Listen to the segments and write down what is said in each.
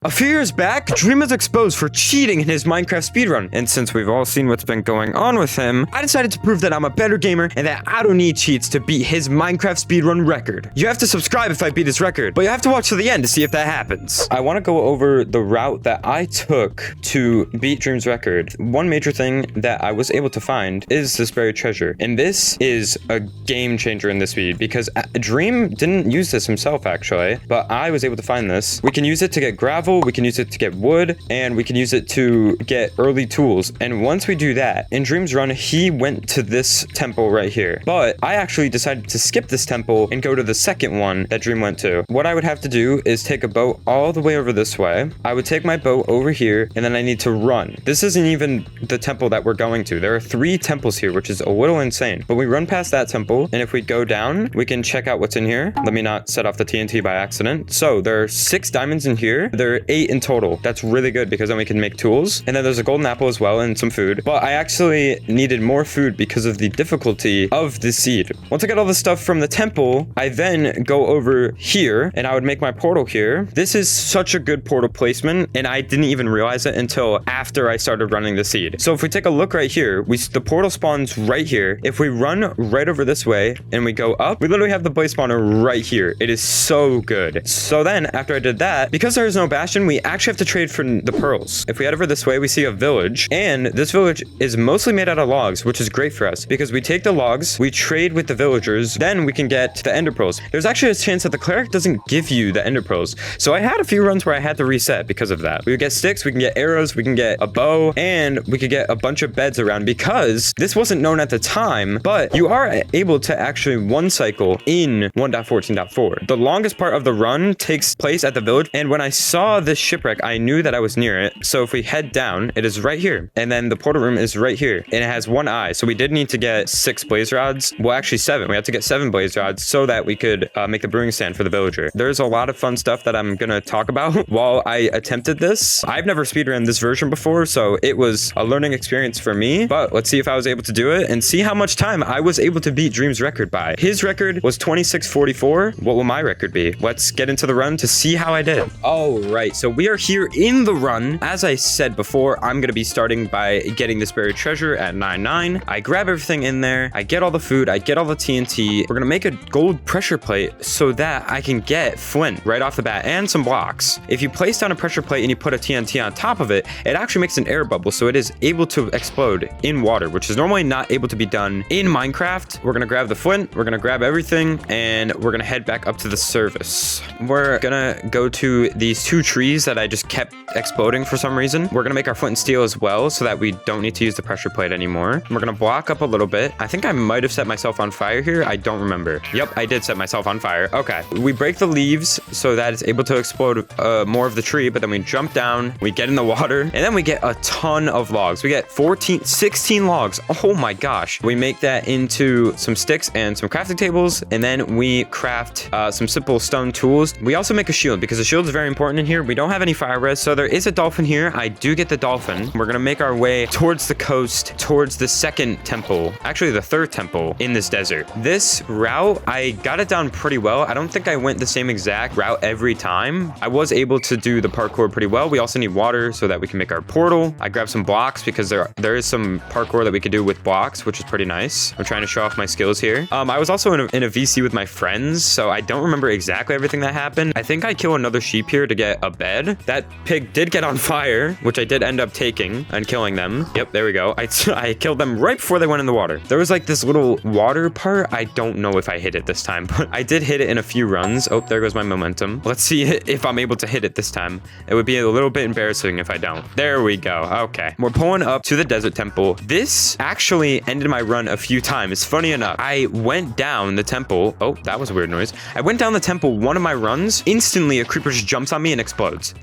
A few years back, Dream was exposed for cheating in his Minecraft speedrun, and since we've all seen what's been going on with him, I decided to prove that I'm a better gamer and that I don't need cheats to beat his Minecraft speedrun record. You have to subscribe if I beat his record, but you have to watch to the end to see if that happens. I want to go over the route that I took to beat Dream's record. One major thing that I was able to find is this buried treasure, and this is a game changer in this speed because Dream didn't use this himself actually, but I was able to find this. We can use it to get gravel, we can use it to get wood, and we can use it to get early tools. And once we do that, in Dream's run, he went to this temple right here. But I actually decided to skip this temple and go to the second one that Dream went to. What I would have to do is take a boat all the way over this way. I would take my boat over here, and then I need to run. This isn't even the temple that we're going to. There are 3 temples here, which is a little insane. But we run past that temple, and if we go down, we can check out what's in here. Let me not set off the TNT by accident. So there are 6 diamonds in here. There are 8 in total. That's really good because then we can make tools. And then there's a golden apple as well and some food. But I actually needed more food because of the difficulty of the seed. Once I got all the stuff from the temple, I then go over here and I would make my portal here. This is such a good portal placement and I didn't even realize it until after I started running the seed. So if we take a look right here, the portal spawns right here. If we run right over this way and we go up, we literally have the blaze spawner right here. It is so good. So then after I did that, because there is no bastion, we actually have to trade for the pearls. If we head over this way, we see a village, and this village is mostly made out of logs, which is great for us because we take the logs, we trade with the villagers, then we can get the ender pearls. There's actually a chance that the cleric doesn't give you the ender pearls. So I had a few runs where I had to reset because of that. We would get sticks, we can get arrows, we can get a bow, and we could get a bunch of beds around because this wasn't known at the time, but you are able to actually one cycle in 1.14.4. The longest part of the run takes place at the village, and when I saw this shipwreck, I knew that I was near it. So if we head down, it is right here. And then the portal room is right here. And it has 1 eye. So we did need to get 6 blaze rods. Well, actually 7. We had to get 7 blaze rods so that we could make the brewing stand for the villager. There's a lot of fun stuff that I'm going to talk about while I attempted this. I've never speedrun this version before, so it was a learning experience for me. But let's see if I was able to do it and see how much time I was able to beat Dream's record by. His record was 26:44. What will my record be? Let's get into the run to see how I did. All right, so we are here in the run. As I said before, I'm gonna be starting by getting this buried treasure at 9:9. I grab everything in there, I get all the food, I get all the TNT. We're gonna make a gold pressure plate so that I can get flint right off the bat and some blocks. If you place down a pressure plate and you put a TNT on top of it, it actually makes an air bubble, so it is able to explode in water, which is normally not able to be done in Minecraft. We're gonna grab the flint, we're gonna grab everything, and we're gonna head back up to the service. We're gonna go to these 2 trees that I just kept exploding for some reason. We're gonna make our flint and steel as well so that we don't need to use the pressure plate anymore. We're gonna block up a little bit. I think I might have set myself on fire here. I don't remember. Yep, I did set myself on fire. Okay. We break the leaves so that it's able to explode more of the tree, but then we jump down, we get in the water, and then we get a ton of logs. We get 16 logs. Oh my gosh. We make that into some sticks and some crafting tables, and then we craft some simple stone tools. We also make a shield because the shield is very important in here. We don't have any fire res, so there is a dolphin here. I do get the dolphin. We're gonna make our way towards the coast, towards the 2nd temple, actually the 3rd temple in this desert. This route, I got it down pretty well. I don't think I went the same exact route every time. I was able to do the parkour pretty well. We also need water so that we can make our portal. I grabbed some blocks because there is some parkour that we could do with blocks, which is pretty nice. I'm trying to show off my skills here. I was also in a VC with my friends, so I don't remember exactly everything that happened. I think I kill another sheep here to get a bed. That pig did get on fire, which I did end up taking and killing them. Yep, there we go. I killed them right before they went in the water. There was like this little water part. I don't know if I hit it this time, but I did hit it in a few runs. Oh, there goes my momentum. Let's see if I'm able to hit it this time. It would be a little bit embarrassing if I don't. There we go. Okay. We're pulling up to the desert temple. This actually ended my run a few times. Funny enough, I went down the temple. Oh, that was a weird noise. I went down the temple one of my runs. Instantly, a creeper just jumps on me and explodes.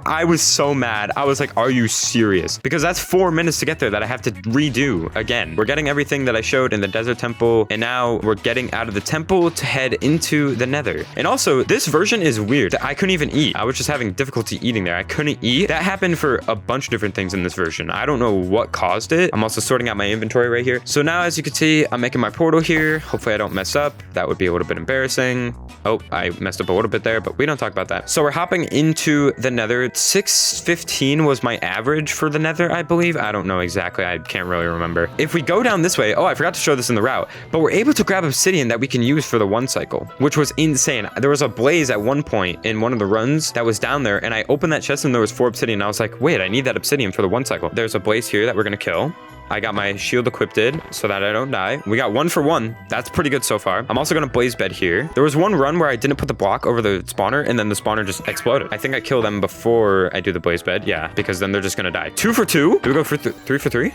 I was so mad. I was like, are you serious? Because that's 4 minutes to get there that I have to redo again. We're getting everything that I showed in the desert temple, and now we're getting out of the temple to head into the nether. And also, this version is weird. I couldn't even eat. I was just having difficulty eating there. I couldn't eat. That happened for a bunch of different things in this version. I don't know what caused it. I'm also sorting out my inventory right here. So now, as you can see, I'm making my portal here. Hopefully I don't mess up. That would be a little bit embarrassing. Oh, I messed up a little bit there, but we don't talk about that. So we're hopping into the nether. 6:15 was my average for the nether, I believe. I don't know exactly. I can't really remember. If we go down this way, oh, I forgot to show this in the route, but we're able to grab obsidian that we can use for the 1 cycle, which was insane. There was a blaze at one point in one of the runs that was down there, and I opened that chest and there was 4 obsidian. And I was like, wait, I need that obsidian for the 1 cycle. There's a blaze here that we're gonna kill. I got my shield equipped so that I don't die. We got 1 for 1. That's pretty good so far. I'm also gonna blaze bed here. There was one run where I didn't put the block over the spawner, and then the spawner just exploded. I think I kill them before I do the blaze bed. Yeah, because then they're just gonna die. 2 for 2. Do we go for 3 for 3?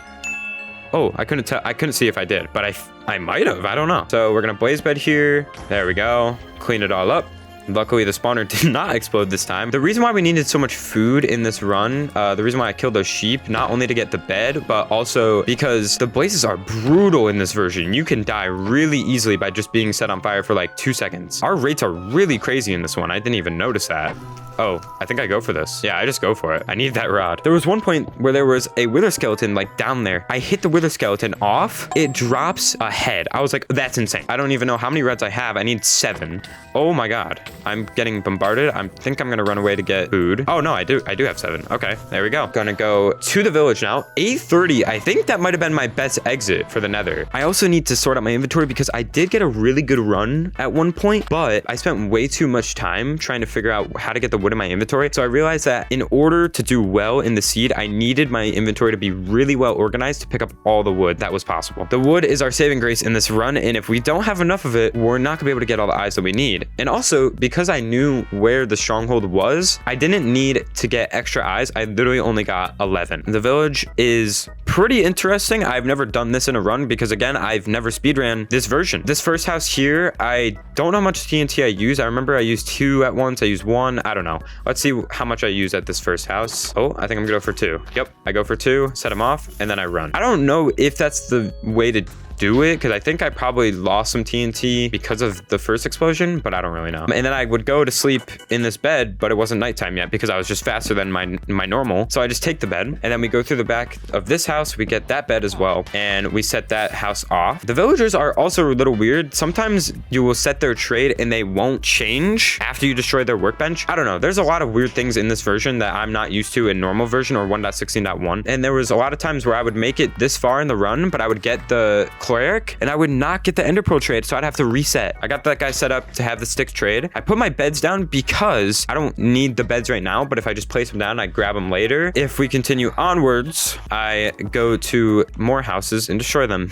Oh, I couldn't tell. I couldn't see if I did, but I might have. I don't know. So we're gonna blaze bed here. There we go. Clean it all up. Luckily, the spawner did not explode this time. The reason why we needed so much food in this run, the reason why I killed those sheep, not only to get the bed, but also because the blazes are brutal in this version. You can die really easily by just being set on fire for like 2 seconds. Our rates are really crazy in this one. I didn't even notice that. Oh, I think I go for this. Yeah, I just go for it. I need that rod. There was one point where there was a wither skeleton like down there. I hit the wither skeleton off. It drops a head. I was like, that's insane. I don't even know how many reds I have. I need 7. Oh my God. I'm getting bombarded. I think I'm gonna run away to get food. Oh no, I do have 7. Okay, there we go. Gonna go to the village now. 8:30. I think that might have been my best exit for the nether. I also need to sort out my inventory because I did get a really good run at one point, but I spent way too much time trying to figure out how to get the wood in my inventory. So I realized that in order to do well in the seed, I needed my inventory to be really well organized to pick up all the wood that was possible. The wood is our saving grace in this run, and if we don't have enough of it, we're not gonna be able to get all the eyes that we need. And also, because I knew where the stronghold was, I didn't need to get extra eyes. I literally only got 11. The village is pretty interesting. I've never done this in a run because, again, I've never speedran this version. This first house here, I don't know how much TNT I use. I remember I used 2 at once. I used 1. I don't know. Let's see how much I use at this first house. Oh, I think I'm gonna go for 2. Yep, I go for 2, set them off, and then I run. I don't know if that's the way to do it because I think I probably lost some TNT because of the first explosion, but I don't really know. And then I would go to sleep in this bed, but it wasn't nighttime yet because I was just faster than my normal. So I just take the bed, and then we go through the back of this house. We get that bed as well, and we set that house off. The villagers are also a little weird. Sometimes you will set their trade and they won't change after you destroy their workbench. I don't know. There's a lot of weird things in this version that I'm not used to in normal version or 1.16.1. And there was a lot of times where I would make it this far in the run, but I would get the cleric and I would not get the ender pearl trade, so I'd have to reset. I got that guy set up to have the sticks trade. I put my beds down because I don't need the beds right now, but if I just place them down, I grab them later. If we continue onwards, I go to more houses and destroy them.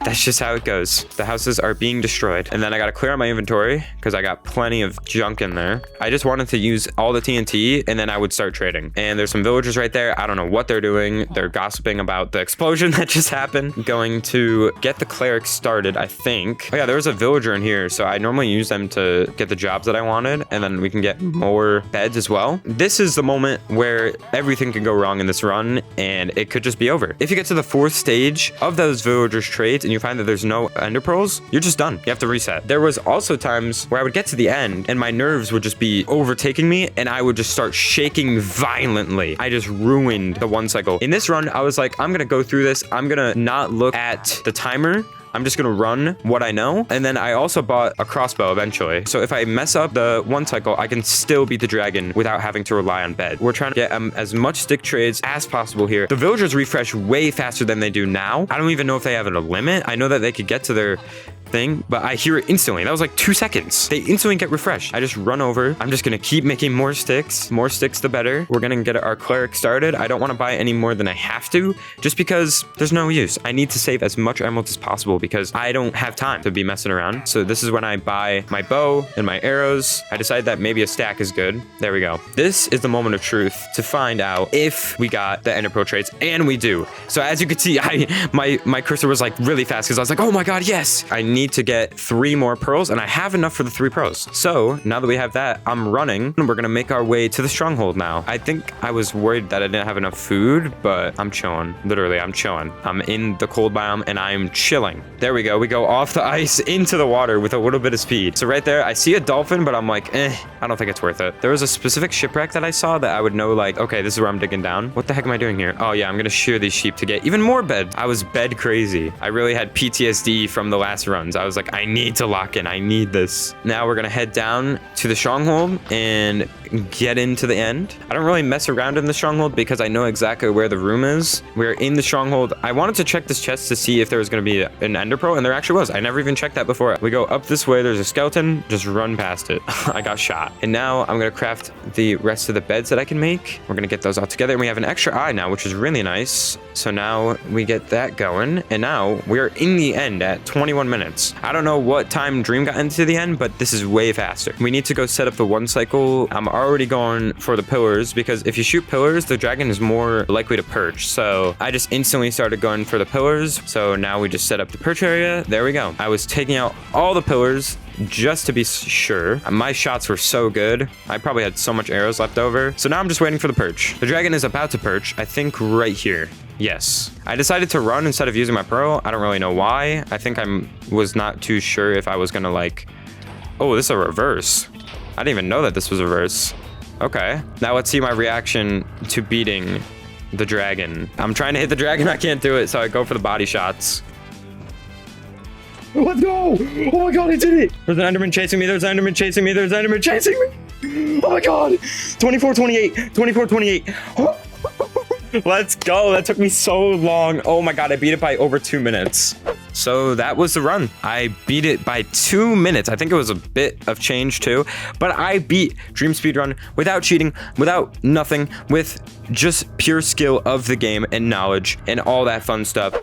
That's just how it goes. The houses are being destroyed. And then I gotta clear out my inventory because I got plenty of junk in there. I just wanted to use all the TNT and then I would start trading. And there's some villagers right there. I don't know what they're doing. They're gossiping about the explosion that just happened. Going to get the cleric started, I think. Oh yeah, there was a villager in here, so I normally use them to get the jobs that I wanted, and then we can get more beds as well. This is the moment where everything can go wrong in this run, and it could just be over. If you get to the 4th stage of those villagers' trades and you find that there's no ender pearls, you're just done. You have to reset. There was also times where I would get to the end and my nerves would just be overtaking me, and I would just start shaking violently. I just ruined the 1 cycle. In this run, I was like, I'm gonna go through this. I'm gonna not look at the timer. I'm just gonna run what I know. And then I also bought a crossbow eventually. So if I mess up the 1 cycle, I can still beat the dragon without having to rely on bed. We're trying to get as much stick trades as possible here. The villagers refresh way faster than they do now. I don't even know if they have a limit. I know that they could get to their thing, but I hear it instantly. That was like 2 seconds. They instantly get refreshed. I just run over. I'm just gonna keep making more sticks. More sticks, the better. We're gonna get our cleric started. I don't want to buy any more than I have to, just because there's no use. I need to save as much emeralds as possible because I don't have time to be messing around. So this is when I buy my bow and my arrows. I decide that maybe a stack is good. There we go. This is the moment of truth to find out if we got the ender pearl traits, and we do. So as you can see, my cursor was like really fast because I was like, oh my god, yes. I need to get 3 more pearls, and I have enough for the 3 pearls. So now that we have that, I'm running, and we're gonna make our way to the stronghold now. I think I was worried that I didn't have enough food, but I'm chilling. Literally, I'm chilling. I'm in the cold biome, and I'm chilling. There we go. We go off the ice into the water with a little bit of speed. So right there, I see a dolphin, but I'm like, I don't think it's worth it. There was a specific shipwreck that I saw that I would know, like, okay, this is where I'm digging down. What the heck am I doing here? Oh yeah, I'm gonna shear these sheep to get even more bed. I was bed crazy. I really had PTSD from the last runs. I was like, I need to lock in. I need this. Now we're gonna head down to the stronghold and get into the end. I don't really mess around in the stronghold because I know exactly where the room is. We're in the stronghold. I wanted to check this chest to see if there was gonna be an ender pearl, and there actually was. I never even checked that before. We go up this way. There's a skeleton. Just run past it. I got shot. And now I'm gonna craft the rest of the beds that I can make. We're gonna get those all together, and we have an extra eye now, which is really nice. So now we get that going, and now we're in the end at 21 minutes. I don't know what time Dream got into the end, but this is way faster. We need to go set up the 1 cycle. I'm already going for the pillars because if you shoot pillars, the dragon is more likely to perch. So I just instantly started going for the pillars. So now we just set up the perch area. There we go. I was taking out all the pillars just to be sure. My shots were so good. I probably had so much arrows left over. So now I'm just waiting for the perch. The dragon is about to perch, I think right here. Yes. I decided to run instead of using my pearl. I don't really know why. I think I was not too sure if I was gonna like... Oh, this is a reverse. I didn't even know that this was a reverse. Okay. Now let's see my reaction to beating the dragon. I'm trying to hit the dragon. I can't do it, so I go for the body shots. Let's go! Oh my god, I did it! There's an enderman chasing me. There's an enderman chasing me. There's an enderman chasing me. Oh my god! 24-28. 24-28. Oh. Let's go. That took me so long. Oh my god, I beat it by over 2 minutes. So that was the run. I beat it by 2 minutes. I think it was a bit of change too, but I beat Dream Speedrun without cheating, without nothing, with just pure skill of the game and knowledge and all that fun stuff.